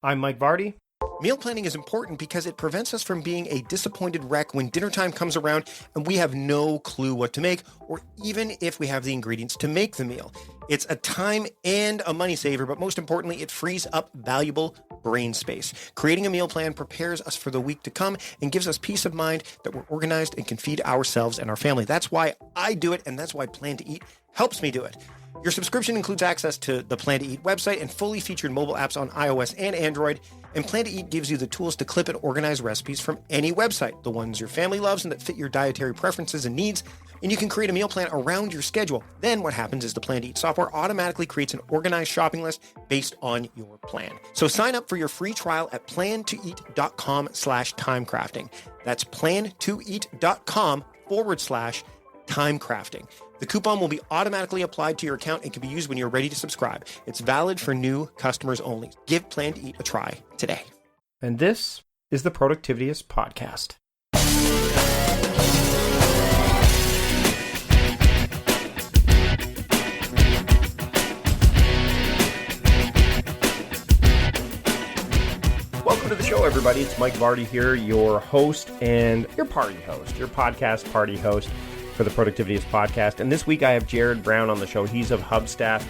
I'm Mike Vardy. Meal planning is important because it prevents us from being a disappointed wreck when dinner time comes around and we have no clue what to make, or even if we have the ingredients to make the meal. It's a time and a money saver, but most importantly, it frees up valuable brain space. Creating a meal plan prepares us for the week to come and gives us peace of mind that we're organized and can feed ourselves and our family. That's why I do it, and that's why Plan to Eat helps me do it. Your subscription includes access to the Plan to Eat website and fully featured mobile apps on iOS and Android. And Plan to Eat gives you the tools to clip and organize recipes from any website, the ones your family loves and that fit your dietary preferences and needs. And you can create a meal plan around your schedule. Then what happens is the Plan to Eat software automatically creates an organized shopping list based on your plan. So sign up for your free trial at plantoeat.com/timecrafting. That's plantoeat.com/timecrafting. The coupon will be automatically applied to your account and can be used when you're ready to subscribe. It's valid for new customers only. Give Plan to Eat a try today. And this is the Productivityist podcast. Welcome to the show, everybody. It's Mike Vardy here, your host and your party host, your podcast party host for the Productivityist podcast. And this week I have Jared Brown on the show. He's of Hubstaff.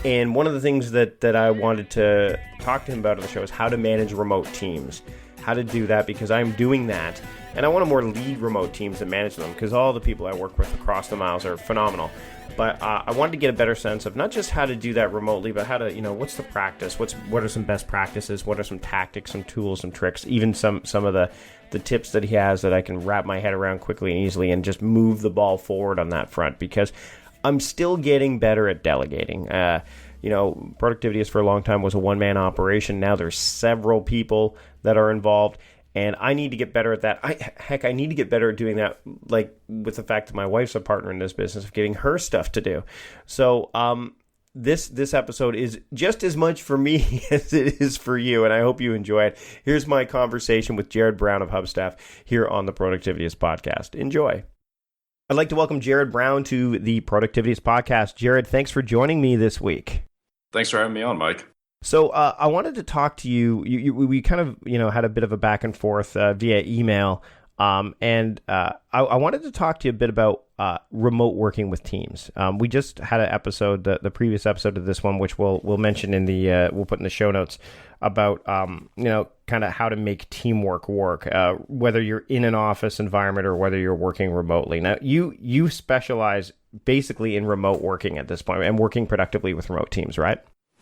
And one of the things that I wanted to talk to him about on the show is how to manage remote teams. How to do that, because I'm doing that. And I want to more lead remote teams and manage them, because all the people I work with across the miles are phenomenal. But I wanted to get a better sense of not just how to do that remotely, but how to, what's the practice? What are some best practices? What are some tactics, some tools, some tricks? Even some of the tips that he has that I can wrap my head around quickly and easily and just move the ball forward on that front, because I'm still getting better at delegating. Productivityist for a long time was a one-man operation. Now there's several people that are involved. And I need to get better at that. I need to get better at doing that, like with the fact that my wife's a partner in this business, of getting her stuff to do. So this episode is just as much for me as it is for you, and I hope you enjoy it. Here's my conversation with Jared Brown of Hubstaff here on the Productivityist podcast. Enjoy. I'd like to welcome Jared Brown to the Productivityist podcast. Jared, thanks for joining me this week. Thanks for having me on, Mike. So I wanted to talk to you. We kind of had a bit of a back and forth via email, and I wanted to talk to you a bit about remote working with teams. We just had an episode, the previous episode of this one, which we'll mention in the we'll put in the show notes, about kind of how to make teamwork work, whether you're in an office environment or whether you're working remotely. Now you specialize basically in remote working at this point and working productively with remote teams, right?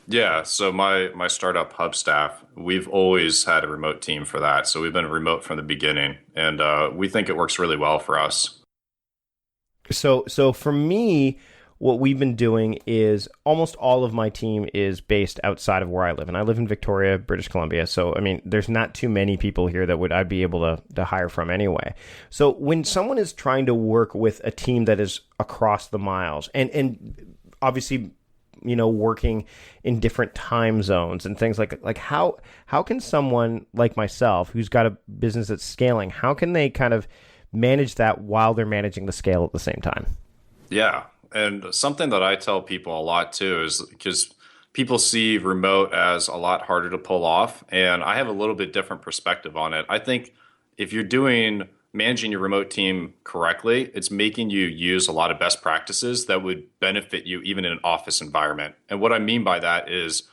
Yeah, so my startup Hubstaff, we've always had a remote team for that. So we've been remote from the beginning, and we think it works really well for us. So for me, what we've been doing is almost all of my team is based outside of where I live, and I live in Victoria, British Columbia. So I mean, there's not too many people here that I'd be able to hire from anyway. So when someone is trying to work with a team that is across the miles, and obviously, working in different time zones and things like how can someone like myself who's got a business that's scaling, how can they kind of manage that while they're managing the scale at the same time? Yeah. And something that I tell people a lot too is because people see remote as a lot harder to pull off. And I have a little bit different perspective on it. I think if you're managing your remote team correctly, it's making you use a lot of best practices that would benefit you even in an office environment. And what I mean by that is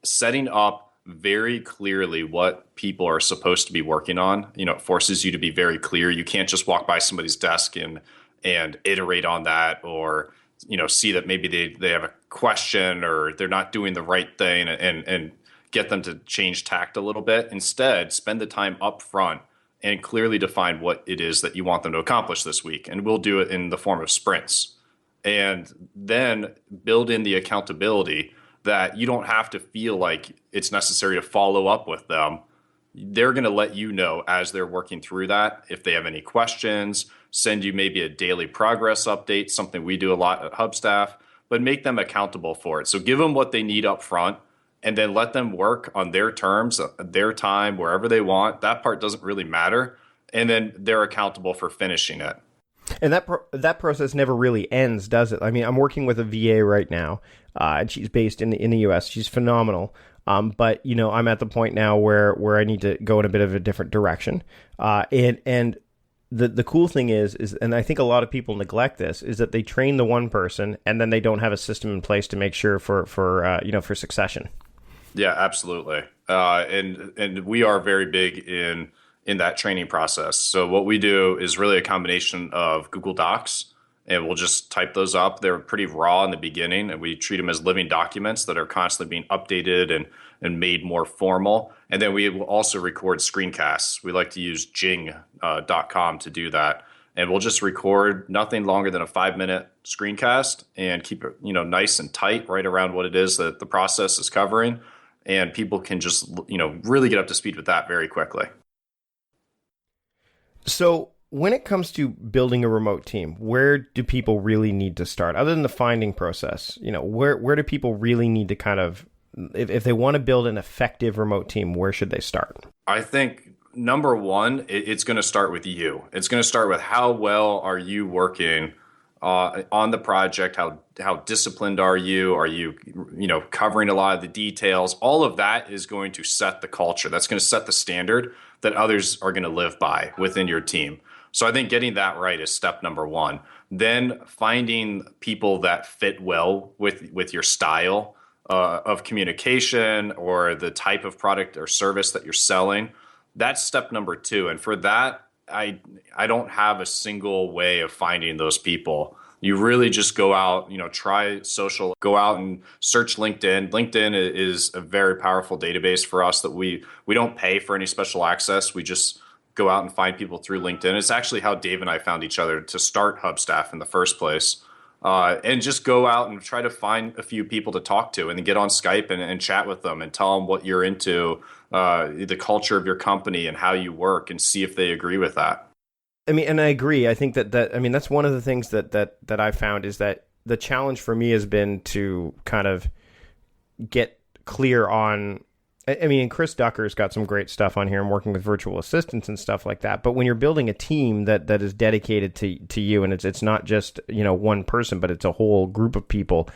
setting up very clearly what people are supposed to be working on. It forces you to be very clear. You can't just walk by somebody's desk and iterate on that, or see that maybe they have a question or they're not doing the right thing and get them to change tact a little bit. Instead, spend the time up front and clearly define what it is that you want them to accomplish this week. And we'll do it in the form of sprints. And then build in the accountability that you don't have to feel like it's necessary to follow up with them. They're going to let you know as they're working through that. If they have any questions, send you maybe a daily progress update, something we do a lot at Hubstaff, but make them accountable for it. So give them what they need up front, and then let them work on their terms, their time, wherever they want. That part doesn't really matter. And then they're accountable for finishing it. And that process never really ends, does it? I mean, I'm working with a VA right now, and she's based in the U.S. She's phenomenal. But I'm at the point now where I need to go in a bit of a different direction. And the cool thing is, and I think a lot of people neglect this, is that they train the one person and then they don't have a system in place to make sure for succession. Yeah, absolutely. And we are very big in that training process. So what we do is really a combination of Google Docs, and we'll just type those up. They're pretty raw in the beginning, and we treat them as living documents that are constantly being updated and made more formal. And then we will also record screencasts. We like to use Jing.com to do that. And we'll just record nothing longer than a 5-minute screencast and keep it, nice and tight right around what it is that the process is covering. And people can just, really get up to speed with that very quickly. So when it comes to building a remote team, where do people really need to start? Other than the finding process, where do people really need to kind of, if they want to build an effective remote team, where should they start? I think number one, it's going to start with you. It's going to start with how well are you working on the project? How disciplined are you? Are you, covering a lot of the details? All of that is going to set the culture. That's going to set the standard that others are going to live by within your team. So I think getting that right is step number one. Then finding people that fit well with your style of communication or the type of product or service that you're selling. That's step number two. And for that, I don't have a single way of finding those people. You really just go out, try social, go out and search LinkedIn. LinkedIn is a very powerful database for us that we don't pay for any special access. We just go out and find people through LinkedIn. It's actually how Dave and I found each other to start Hubstaff in the first place. And just go out and try to find a few people to talk to and then get on Skype and chat with them and tell them what you're into, the culture of your company and how you work, and see if they agree with that. I mean, and I agree. I think that's one of the things that I found is that the challenge for me has been to kind of get clear on, and Chris Ducker's got some great stuff on here and working with virtual assistants and stuff like that. But when you're building a team that is dedicated to you, and it's not just, one person, but it's a whole group of people,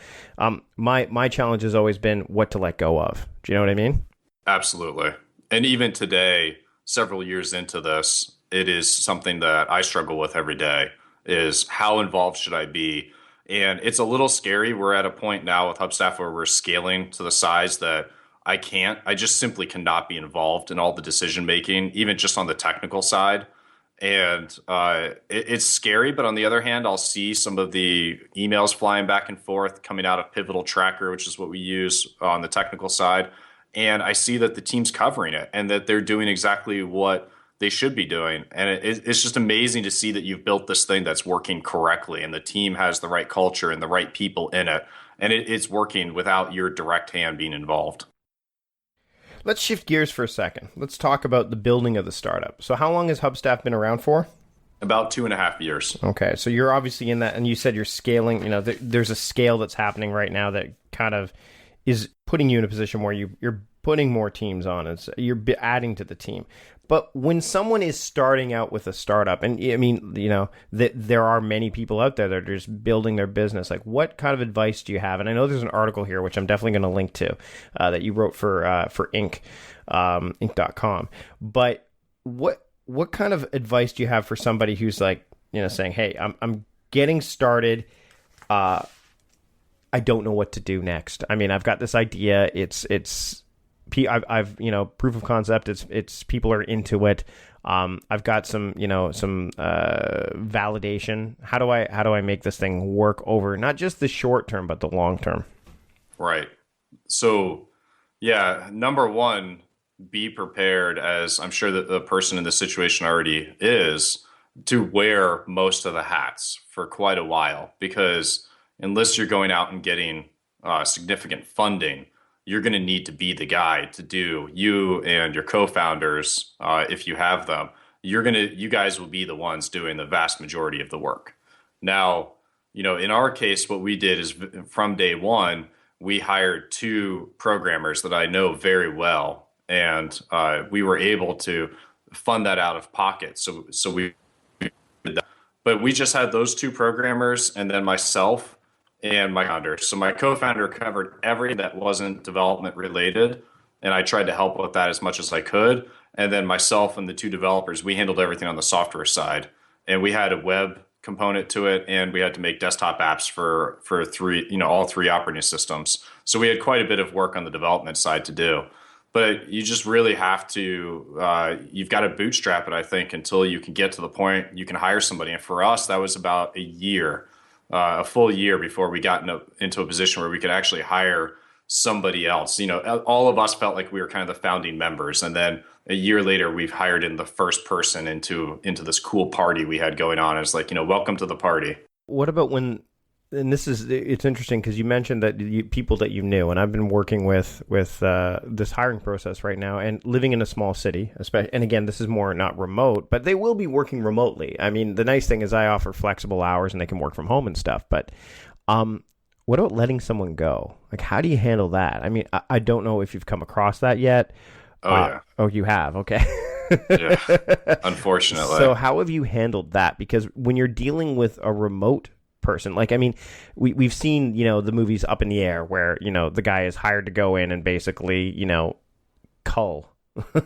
my challenge has always been what to let go of. Do you know what I mean? Absolutely. And even today, several years into this, it is something that I struggle with every day, is how involved should I be? And it's a little scary. We're at a point now with Hubstaff where we're scaling to the size that I just simply cannot be involved in all the decision making, even just on the technical side. And it's scary. But on the other hand, I'll see some of the emails flying back and forth coming out of Pivotal Tracker, which is what we use on the technical side. And I see that the team's covering it and that they're doing exactly what they should be doing. And it's just amazing to see that you've built this thing that's working correctly and the team has the right culture and the right people in it. And it's working without your direct hand being involved. Let's shift gears for a second. Let's talk about the building of the startup. So how long has Hubstaff been around for? About 2.5 years. Okay, so you're obviously in that, and you said you're scaling. There's a scale that's happening right now that kind of is putting you in a position where you're putting more teams on. You're adding to the team. But when someone is starting out with a startup, and I mean, there are many people out there that are just building their business. Like, what kind of advice do you have? And I know there's an article here, which I'm definitely going to link to, that you wrote for Inc, Inc.com. But what kind of advice do you have for somebody who's like, saying, "Hey, I'm getting started. I don't know what to do next. I mean, I've got this idea. I've proof of concept. It's people are into it. I've got some validation. How do I make this thing work over not just the short term but the long term?" Right. So, yeah, number one, be prepared, as I'm sure that the person in this situation already is, to wear most of the hats for quite a while, because unless you're going out and getting significant funding, you're going to need to be the guy to do, you and your co-founders, if you have them, you guys will be the ones doing the vast majority of the work. Now, in our case, what we did is from day one, we hired 2 programmers that I know very well, and we were able to fund that out of pocket. So we did that. But we just had those 2 programmers and then myself and my founder. So my co-founder covered everything that wasn't development related. and I tried to help with that as much as I could. And then myself and the two developers, we handled everything on the software side, and we had a web component to it, and we had to make desktop apps for three, all three operating systems. So we had quite a bit of work on the development side to do. But you just really have to, you've got to bootstrap it, I think, until you can get to the point you can hire somebody. And for us, that was about a full year before we got into a position where we could actually hire somebody else. All of us felt like we were kind of the founding members. And then a year later, we've hired in the first person into this cool party we had going on. It's like, welcome to the party. What about and it's interesting because you mentioned that people that you knew, and I've been working with this hiring process right now and living in a small city, especially, and again, this is more not remote, but they will be working remotely. I mean, the nice thing is I offer flexible hours and they can work from home and stuff, but what about letting someone go? Like, how do you handle that? I mean, I don't know if you've come across that yet. Oh, yeah. Oh, you have? Okay. Yeah, unfortunately. So how have you handled that? Because when you're dealing with a remote person, like, I mean, we've seen, the movies Up in the Air where, the guy is hired to go in and basically, cull,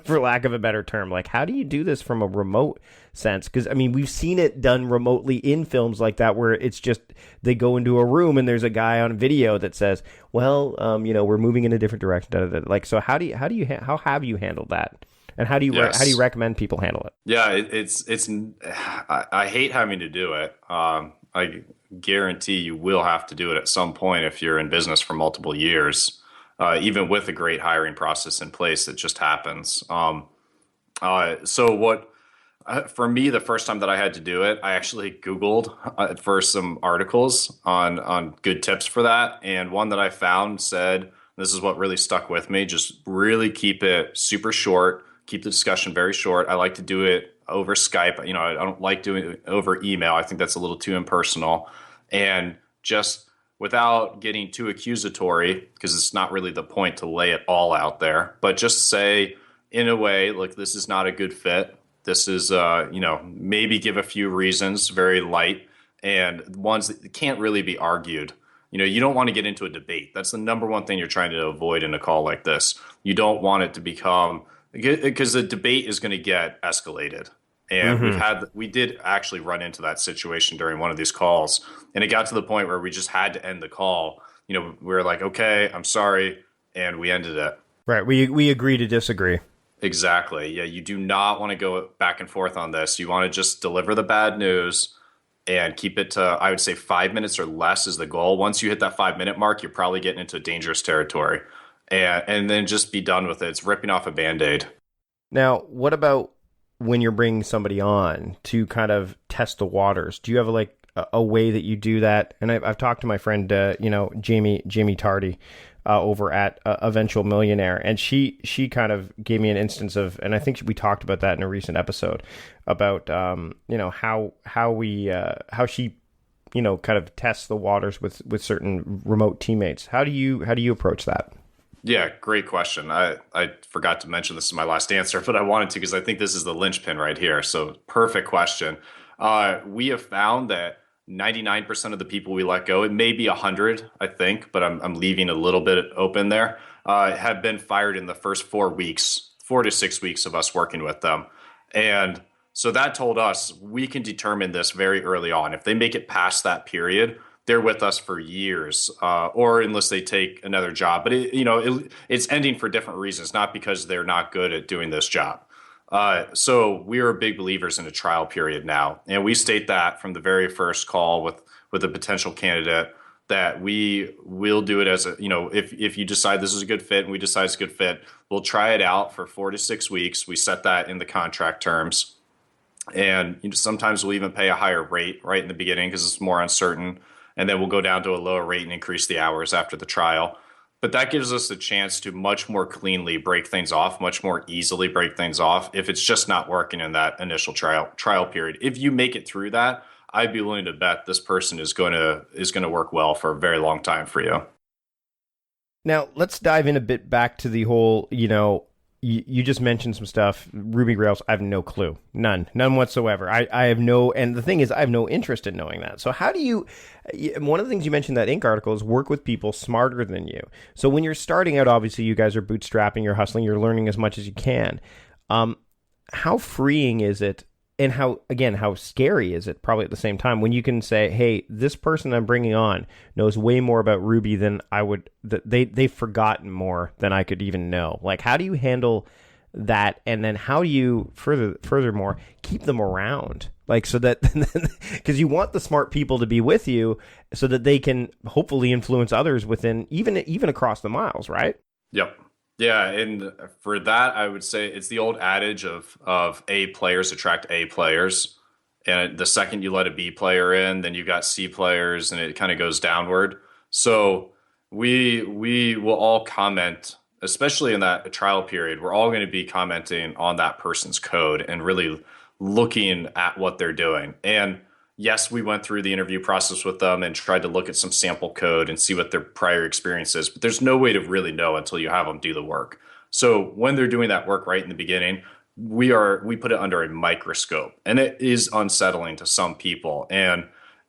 for lack of a better term. Like, how do you do this from a remote sense? Because, I mean, we've seen it done remotely in films like that where it's just they go into a room and there's a guy on video that says, well, we're moving in a different direction. Like, so how have you handled that? And how do you recommend people handle it? Yeah, I hate having to do it. I guarantee you will have to do it at some point if you're in business for multiple years. Even with a great hiring process in place, it just happens. For me, the first time that I had to do it, I actually Googled for some articles on good tips for that. And one that I found said, this is what really stuck with me, just really keep it super short, keep the discussion very short. I like to do it over Skype. I don't like doing it over email. I think that's a little too impersonal. And just without getting too accusatory, because it's not really the point to lay it all out there, but just say in a way, like, this is not a good fit. This is, maybe give a few reasons, very light, and ones that can't really be argued. You don't want to get into a debate. That's the number one thing you're trying to avoid in a call like this. You don't want it to become, because the debate is going to get escalated. And we did actually run into that situation during one of these calls, and it got to the point where we just had to end the call. We were like, okay, I'm sorry, and we ended it. Right. We agree to disagree. Exactly. Yeah, you do not want to go back and forth on this. You want to just deliver the bad news and keep it to, I would say, 5 minutes or less is the goal. Once you hit that 5-minute mark, you're probably getting into dangerous territory. And then just be done with it. It's ripping off a Band-Aid. Now, what about when you're bringing somebody on to kind of test the waters? Do you have a way that you do that? And I've talked to my friend, Jaime Tardy, over at Eventual Millionaire, and she kind of gave me an instance of, and I think we talked about that in a recent episode about how she kind of tests the waters with certain remote teammates. How do you approach that? Yeah, great question. I forgot to mention this in my last answer, but I wanted to because I think this is the linchpin right here. So perfect question. We have found that 99% of the people we let go, it may be 100, I think, but I'm leaving a little bit open there, have been fired in the first 4 to 6 weeks of us working with them. And so that told us we can determine this very early on. If they make it past that period, they're with us for years, or unless they take another job. But it's ending for different reasons, not because they're not good at doing this job. So we are big believers in a trial period now, and we state that from the very first call with a potential candidate that we will do it as if you decide this is a good fit and we decide it's a good fit, we'll try it out for 4 to 6 weeks. We set that in the contract terms, and sometimes we'll even pay a higher rate right in the beginning because it's more uncertain. And then we'll go down to a lower rate and increase the hours after the trial. But that gives us a chance to much more cleanly break things off, much more easily break things off if it's just not working in that initial trial period. If you make it through that, I'd be willing to bet this person is going to work well for a very long time for you. Now, let's dive in a bit back to the whole, you just mentioned some stuff. Ruby Rails, I have no clue. None whatsoever. I have no, and the thing is, I have no interest in knowing that. So how do you, one of the things you mentioned in that Inc. article is work with people smarter than you. So when you're starting out, obviously you guys are bootstrapping, you're hustling, you're learning as much as you can. How freeing is it? And how scary is it probably at the same time when you can say, hey, this person I'm bringing on knows way more about Ruby than I would, they've forgotten more than I could even know. Like, how do you handle that? And then how do you furthermore keep them around? Like, so that, because you want the smart people to be with you so that they can hopefully influence others within, even across the miles, right? Yep. Yeah, and for that, I would say it's the old adage of A players attract A players. And the second you let a B player in, then you've got C players, and it kind of goes downward. So we will all comment, especially in that trial period, we're all going to be commenting on that person's code and really looking at what they're doing. And yes, we went through the interview process with them and tried to look at some sample code and see what their prior experience is, but there's no way to really know until you have them do the work. So when they're doing that work right in the beginning, we put it under a microscope, and it is unsettling to some people. And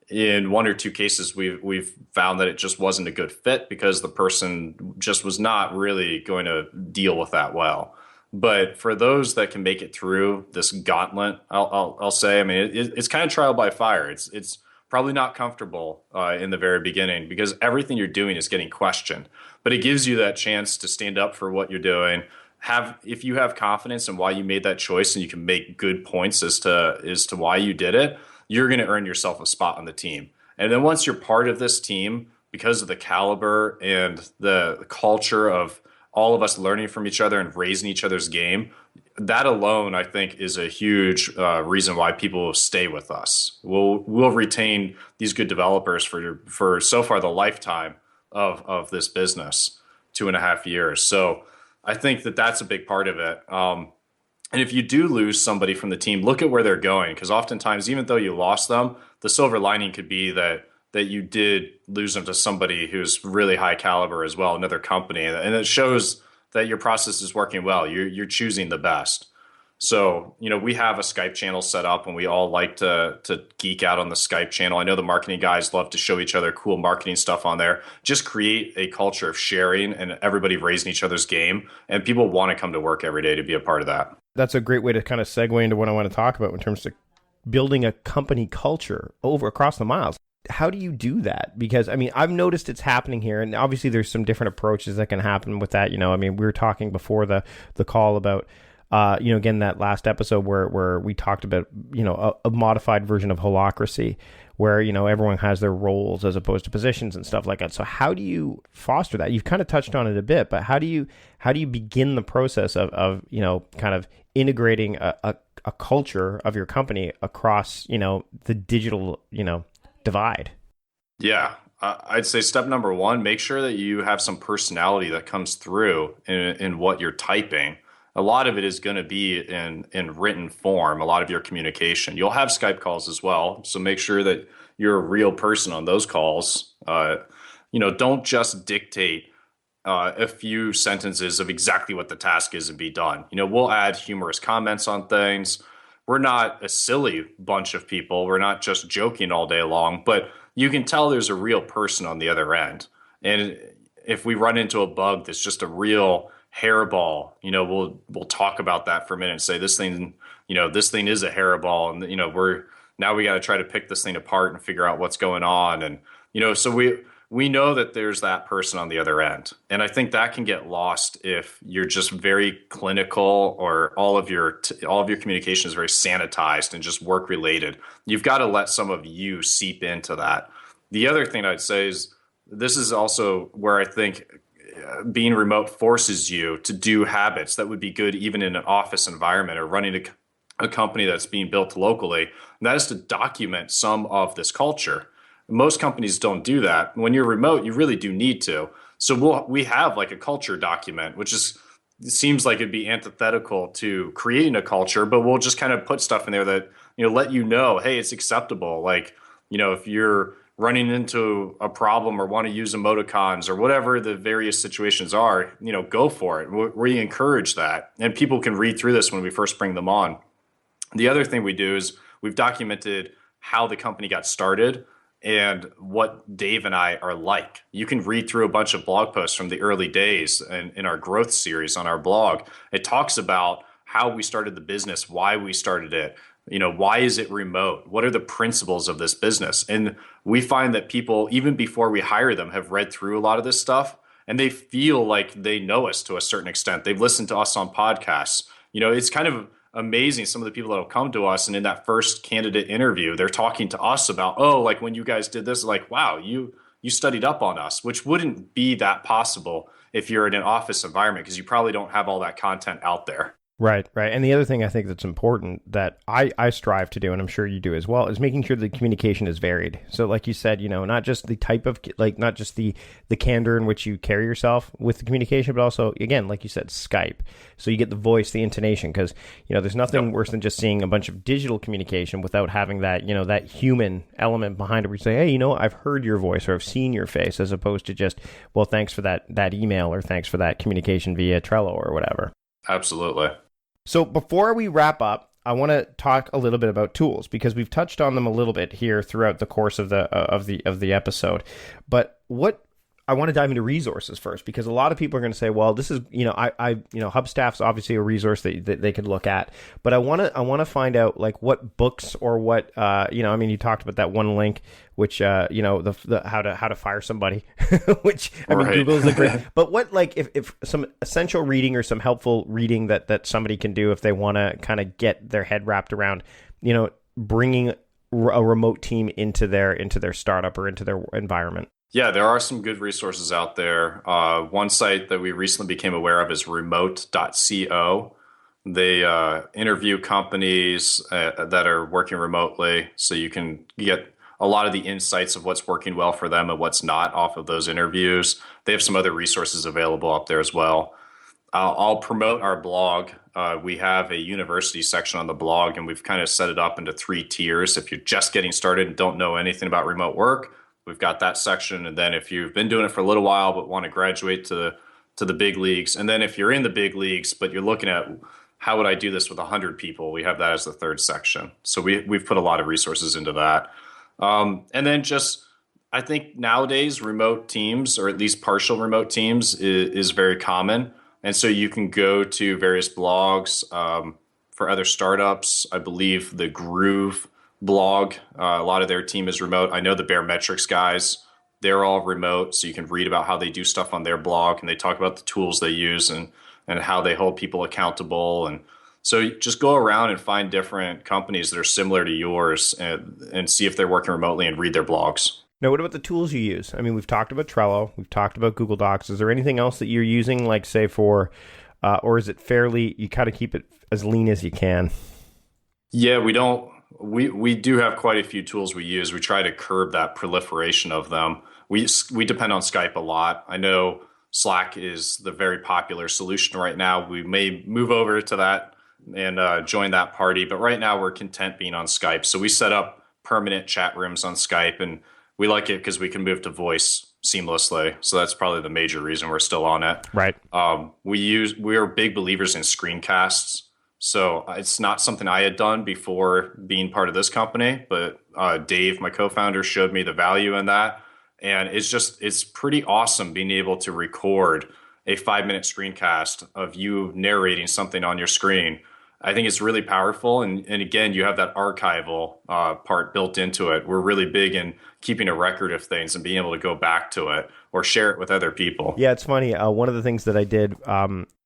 in one or two cases, we've found that it just wasn't a good fit because the person just was not really going to deal with that well. But for those that can make it through this gauntlet, I'll say, I mean, it's kind of trial by fire. It's probably not comfortable in the very beginning because everything you're doing is getting questioned. But it gives you that chance to stand up for what you're doing. If you have confidence in why you made that choice and you can make good points as to why you did it, you're going to earn yourself a spot on the team. And then once you're part of this team, because of the caliber and the culture of all of us learning from each other and raising each other's game, that alone, I think, is a huge reason why people will stay with us. We'll retain these good developers for so far the lifetime of this business, 2.5 years. So I think that that's a big part of it. And if you do lose somebody from the team, look at where they're going, because oftentimes, even though you lost them, the silver lining could be that you did lose them to somebody who's really high caliber as well, another company. And it shows that your process is working well. You're choosing the best. So, we have a Skype channel set up and we all like to geek out on the Skype channel. I know the marketing guys love to show each other cool marketing stuff on there. Just create a culture of sharing and everybody raising each other's game. And people want to come to work every day to be a part of that. That's a great way to kind of segue into what I want to talk about in terms of building a company culture across the miles. How do you do that? Because, I mean, I've noticed it's happening here, and obviously there's some different approaches that can happen with that. I mean, we were talking before the call about, again, that last episode where we talked about, a modified version of holacracy, where, everyone has their roles as opposed to positions and stuff like that. So how do you foster that? You've kind of touched on it a bit, but how do you begin the process of kind of integrating a culture of your company across, the digital, divide? Yeah, I'd say step number one, make sure that you have some personality that comes through in what you're typing. A lot of it is going to be in written form, a lot of your communication. You'll have Skype calls as well, so make sure that you're a real person on those calls. Don't just dictate a few sentences of exactly what the task is and be done. We'll add humorous comments on things. We're not a silly bunch of people. We're not just joking all day long, but you can tell there's a real person on the other end. And if we run into a bug that's just a real hairball, we'll talk about that for a minute and say this thing is a hairball, and we got to try to pick this thing apart and figure out what's going on. And so we know that there's that person on the other end. And I think that can get lost if you're just very clinical or all of your communication is very sanitized and just work related. You've got to let some of you seep into that. The other thing I'd say is this is also where I think being remote forces you to do habits that would be good even in an office environment or running a company that's being built locally. And that is to document some of this culture. Most companies don't do that. When you're remote, you really do need to. So we have like a culture document, which seems like it'd be antithetical to creating a culture, but we'll just kind of put stuff in there that, let hey, it's acceptable. Like, if you're running into a problem or want to use emoticons or whatever the various situations are, go for it. We encourage that. And people can read through this when we first bring them on. The other thing we do is we've documented how the company got started and what Dave and I are like. You can read through a bunch of blog posts from the early days and in our growth series on our blog. It talks about how we started the business, why we started it, why is it remote? What are the principles of this business? And we find that people, even before we hire them, have read through a lot of this stuff and they feel like they know us to a certain extent. They've listened to us on podcasts. It's kind of amazing, some of the people that will come to us, and in that first candidate interview, they're talking to us about, like when you guys did this, like, wow, you studied up on us, which wouldn't be that possible if you're in an office environment because you probably don't have all that content out there. Right. And the other thing I think that's important that I strive to do, and I'm sure you do as well, is making sure the communication is varied. So like you said, not just the type of, not just the candor in which you carry yourself with the communication, but also, again, like you said, Skype. So you get the voice, the intonation, because, there's nothing worse than just seeing a bunch of digital communication without having that, that human element behind it where you say, hey, I've heard your voice or I've seen your face, as opposed to just, well, thanks for that email or thanks for that communication via Trello or whatever. Absolutely. So before we wrap up, I want to talk a little bit about tools because we've touched on them a little bit here throughout the course of the episode. But I want to dive into resources first because a lot of people are going to say, well, this is, Hubstaff's obviously a resource that they could look at, but I want to find out like what books or what, you talked about that one link, which, the how to fire somebody, which Google's a great, but what, like if some essential reading or some helpful reading that somebody can do if they want to kind of get their head wrapped around, bringing a remote team into their startup or into their environment. Yeah, there are some good resources out there. One site that we recently became aware of is remote.co. They interview companies that are working remotely, so you can get a lot of the insights of what's working well for them and what's not off of those interviews. They have some other resources available up there as well. I'll promote our blog. We have a university section on the blog, and we've kind of set it up into 3 tiers. If you're just getting started and don't know anything about remote work, we've got that section. And then if you've been doing it for a little while but want to graduate to the big leagues, and then if you're in the big leagues but you're looking at how would I do this with 100 people, we have that as the 3rd section. So we've put a lot of resources into that. And then just, I think nowadays remote teams, or at least partial remote teams, is very common. And so you can go to various blogs for other startups. I believe the Groove blog, a lot of their team is remote. I know the Baremetrics guys, they're all remote, so you can read about how they do stuff on their blog, and they talk about the tools they use and how they hold people accountable. And so just go around and find different companies that are similar to yours and see if they're working remotely and read their blogs. Now, what about the tools you use? I mean, we've talked about Trello, we've talked about Google Docs. Is there anything else that you're using, like say for, or is it fairly, you kind of keep it as lean as you can? Yeah, we do have quite a few tools we use. We try to curb that proliferation of them. We depend on Skype a lot. I know Slack is the very popular solution right now. We may move over to that and join that party, but right now we're content being on Skype. So we set up permanent chat rooms on Skype, and we like it because we can move to voice seamlessly. So that's probably the major reason we're still on it. Right. We are big believers in screencasts. So it's not something I had done before being part of this company, but Dave, my co-founder, showed me the value in that. And it's pretty awesome being able to record a 5-minute screencast of you narrating something on your screen. I think it's really powerful. And again, you have that archival part built into it. We're really big in keeping a record of things and being able to go back to it or share it with other people. Yeah, it's funny. One of the things that I did,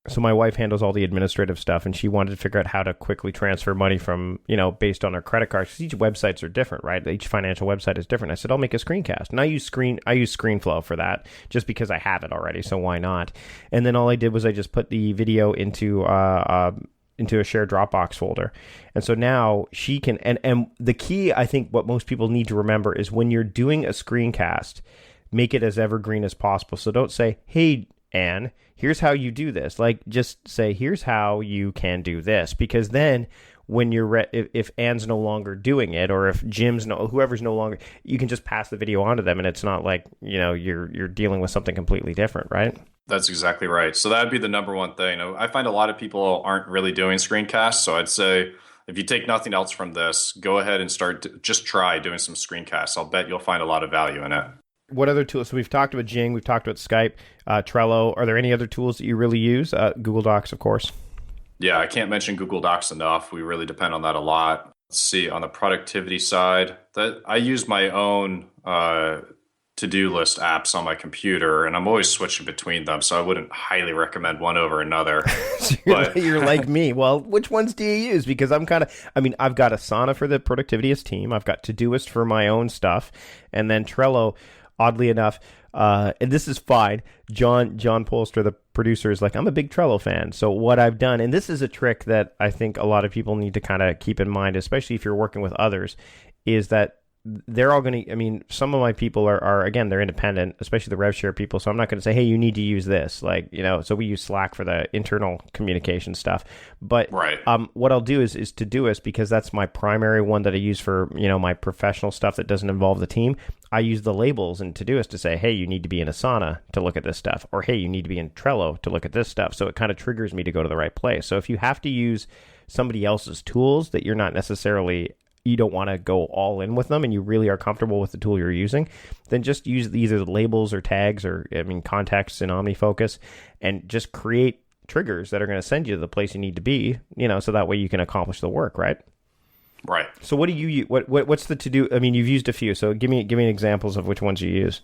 so my wife handles all the administrative stuff, and she wanted to figure out how to quickly transfer money from, based on her credit cards. Because each websites are different, right? Each financial website is different. I said, I'll make a screencast. And I use ScreenFlow for that just because I have it already. So why not? And then all I did was I just put the video into a shared Dropbox folder. And so now she can, and the key, I think what most people need to remember is when you're doing a screencast, make it as evergreen as possible. So don't say, hey, Anne, here's how you do this. Like, just say, here's how you can do this. Because then when you're if Anne's no longer doing it, or if whoever's no longer, you can just pass the video on to them, and it's not like, you're dealing with something completely different, right? That's exactly right. So that'd be the number one thing. I find a lot of people aren't really doing screencasts. So I'd say if you take nothing else from this, go ahead and just try doing some screencasts. I'll bet you'll find a lot of value in it. What other tools? So we've talked about Jing, we've talked about Skype, Trello. Are there any other tools that you really use? Google Docs, of course. Yeah, I can't mention Google Docs enough. We really depend on that a lot. Let's see, on the productivity side, that I use my own to-do list apps on my computer, and I'm always switching between them, so I wouldn't highly recommend one over another. You're like me. Well, which ones do you use? Because I've got Asana for the Productivityist team. I've got Todoist for my own stuff. And then Trello, oddly enough, and this is fine, John Polster, the producer, is like, I'm a big Trello fan. So what I've done, and this is a trick that I think a lot of people need to kind of keep in mind, especially if you're working with others, is that they're all going to, some of my people are again, they're independent, especially the RevShare people. So I'm not going to say, hey, you need to use this. So we use Slack for the internal communication stuff. But right. What I'll do is Todoist, because that's my primary one that I use for, my professional stuff that doesn't involve the team. I use the labels in Todoist to say, hey, you need to be in Asana to look at this stuff. Or, hey, you need to be in Trello to look at this stuff. So it kind of triggers me to go to the right place. So if you have to use somebody else's tools that you're not necessarily, you don't want to go all in with them, and you really are comfortable with the tool you're using, then just use either the labels or tags or contexts in OmniFocus, and just create triggers that are going to send you to the place you need to be, so that way you can accomplish the work, right? Right. So what do you use? What's the to-do? You've used a few, so give me examples of which ones you use.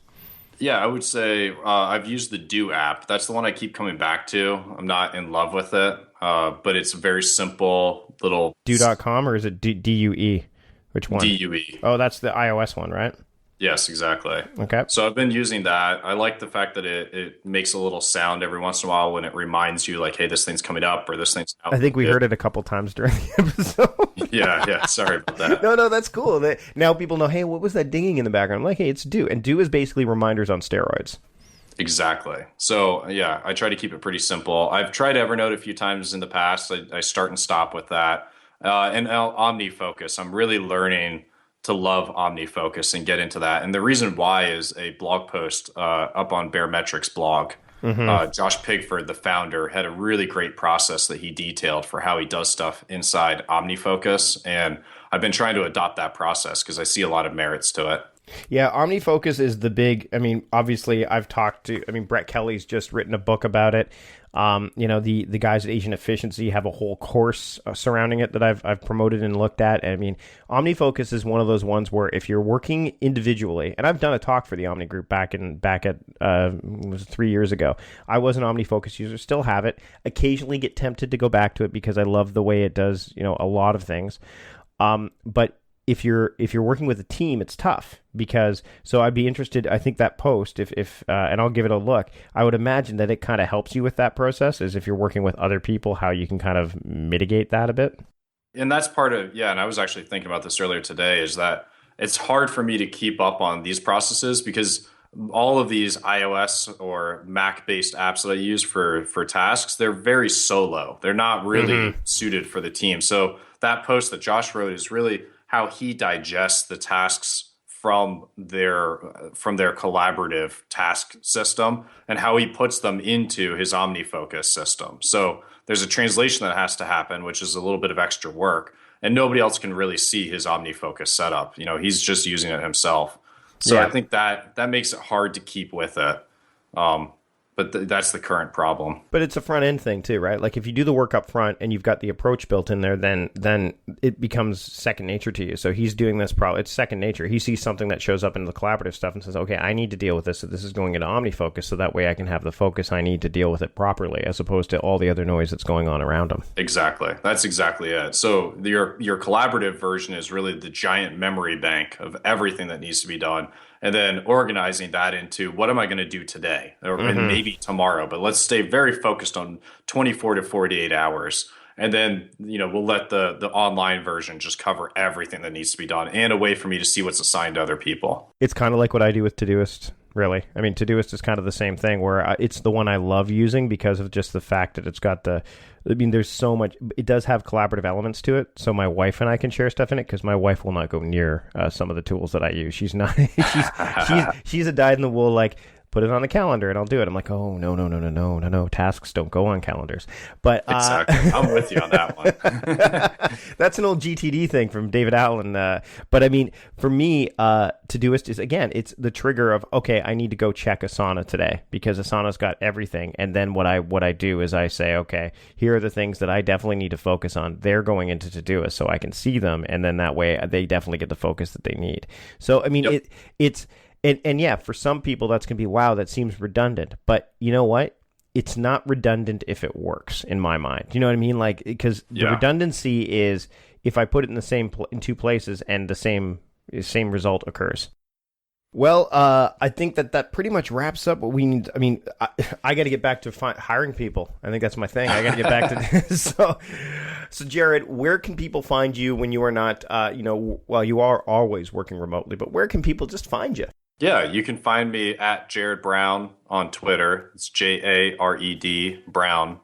Yeah, I would say I've used the Do app. That's the one I keep coming back to. I'm not in love with it, but it's a very simple little... Do.com, or is it DUE? Which one? DUE. Oh, that's the iOS one, right? Yes, exactly. Okay. So I've been using that. I like the fact that it makes a little sound every once in a while when it reminds you, like, hey, this thing's coming up, or this thing's out. I think we heard it a couple times during the episode. Yeah. Sorry about that. No, that's cool. Now people know, hey, what was that dinging in the background? I'm like, hey, it's Do. And Do is basically reminders on steroids. Exactly. So, yeah, I try to keep it pretty simple. I've tried Evernote a few times in the past. I start and stop with that. And OmniFocus, I'm really learning to love OmniFocus and get into that. And the reason why is a blog post up on Baremetrics blog. Mm-hmm. Josh Pigford, the founder, had a really great process that he detailed for how he does stuff inside OmniFocus. And I've been trying to adopt that process because I see a lot of merits to it. Yeah, OmniFocus is the big, obviously I've talked to, Brett Kelly's just written a book about it. The guys at Agent Efficiency have a whole course surrounding it that I've promoted and looked at. OmniFocus is one of those ones where if you're working individually, and I've done a talk for the Omni Group back at it was 3 years ago. I was an OmniFocus user, still have it. Occasionally get tempted to go back to it because I love the way it does, a lot of things. But if you're working with a team, it's tough so I'd be interested. I think that post, if and I'll give it a look. I would imagine that it kind of helps you with that process, is if you're working with other people, how you can kind of mitigate that a bit. And that's part of, and I was actually thinking about this earlier today, is that it's hard for me to keep up on these processes because all of these iOS or Mac-based apps that I use for tasks, they're very solo. They're not really suited for the team. So that post that Josh wrote is really how he digests the tasks from their collaborative task system and how he puts them into his OmniFocus system. So there's a translation that has to happen, which is a little bit of extra work, and nobody else can really see his OmniFocus setup. He's just using it himself. So yeah. I think that makes it hard to keep with it. But that's the current problem. But it's a front end thing too, right? Like if you do the work up front and you've got the approach built in there, then it becomes second nature to you. So he's doing this it's second nature. He sees something that shows up in the collaborative stuff and says, okay, I need to deal with this. So this is going into OmniFocus, so that way I can have the focus I need to deal with it properly, as opposed to all the other noise that's going on around him. Exactly. That's exactly it. So your collaborative version is really the giant memory bank of everything that needs to be done. And then organizing that into what am I going to do today or maybe tomorrow, but let's stay very focused on 24 to 48 hours. And then, we'll let the online version just cover everything that needs to be done and a way for me to see what's assigned to other people. It's kind of like what I do with Todoist. really. I mean, Todoist is kind of the same thing, where it's the one I love using because of just the fact that it's got there's so much. It does have collaborative elements to it, so my wife and I can share stuff in it, because my wife will not go near some of the tools that I use. She's not. she's a dyed-in-the-wool, like, put it on a calendar and I'll do it. I'm like, oh, no. Tasks don't go on calendars. But exactly. I'm with you on that one. That's an old GTD thing from David Allen. But I mean, for me, Todoist is, again, it's the trigger of, okay, I need to go check Asana today, because Asana's got everything. And then what I do is I say, okay, here are the things that I definitely need to focus on. They're going into Todoist so I can see them. And then that way they definitely get the focus that they need. So, I mean, it's... And yeah, for some people, that's going to be, wow, that seems redundant. But you know what? It's not redundant if it works, in my mind. You know what I mean? Like, because the redundancy is if I put it in the same in two places and the same result occurs. Well, I think that pretty much wraps up what we need. I mean, I got to get back to hiring people. I think that's my thing. I got to get back to this. So Jared, where can people find you when you are not, well, you are always working remotely, but where can people just find you? Yeah, you can find me at Jared Brown on Twitter. It's Jared Brown.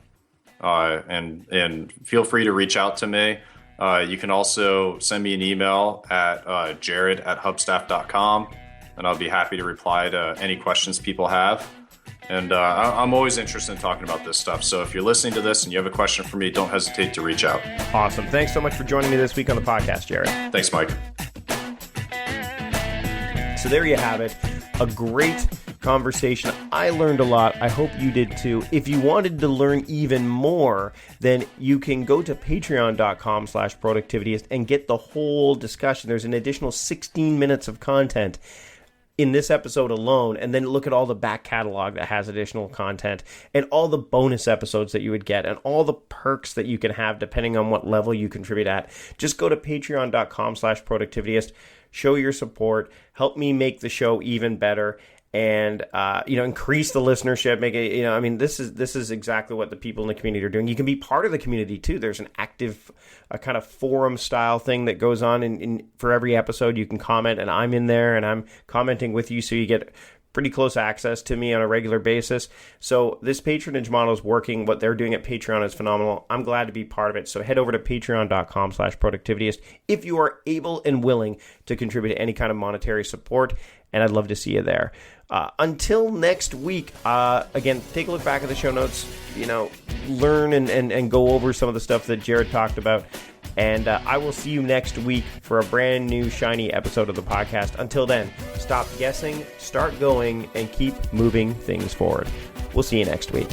And feel free to reach out to me. You can also send me an email at jared@hubstaff.com, and I'll be happy to reply to any questions people have. And I'm always interested in talking about this stuff. So if you're listening to this and you have a question for me, don't hesitate to reach out. Awesome. Thanks so much for joining me this week on the podcast, Jared. Thanks, Mike. So there you have it. A great conversation. I learned a lot. I hope you did too. If you wanted to learn even more, then you can go to patreon.com/productivityist and get the whole discussion. There's an additional 16 minutes of content in this episode alone, and then look at all the back catalog that has additional content and all the bonus episodes that you would get and all the perks that you can have depending on what level you contribute at. Just go to patreon.com/productivityist. Show your support, help me make the show even better, and increase the listenership. Make it, I mean, this is exactly what the people in the community are doing. You can be part of the community too. There's an active, kind of forum style thing that goes on in for every episode. You can comment, and I'm in there, and I'm commenting with you, so you get pretty close access to me on a regular basis. So this patronage model is working. What they're doing at Patreon is phenomenal. I'm glad to be part of it. So head over to patreon.com/productivityist if you are able and willing to contribute any kind of monetary support, and I'd love to see you there. Until next week, again, take a look back at the show notes, learn and go over some of the stuff that Jared talked about. And I will see you next week for a brand new shiny episode of the podcast. Until then, stop guessing, start going, and keep moving things forward. We'll see you next week.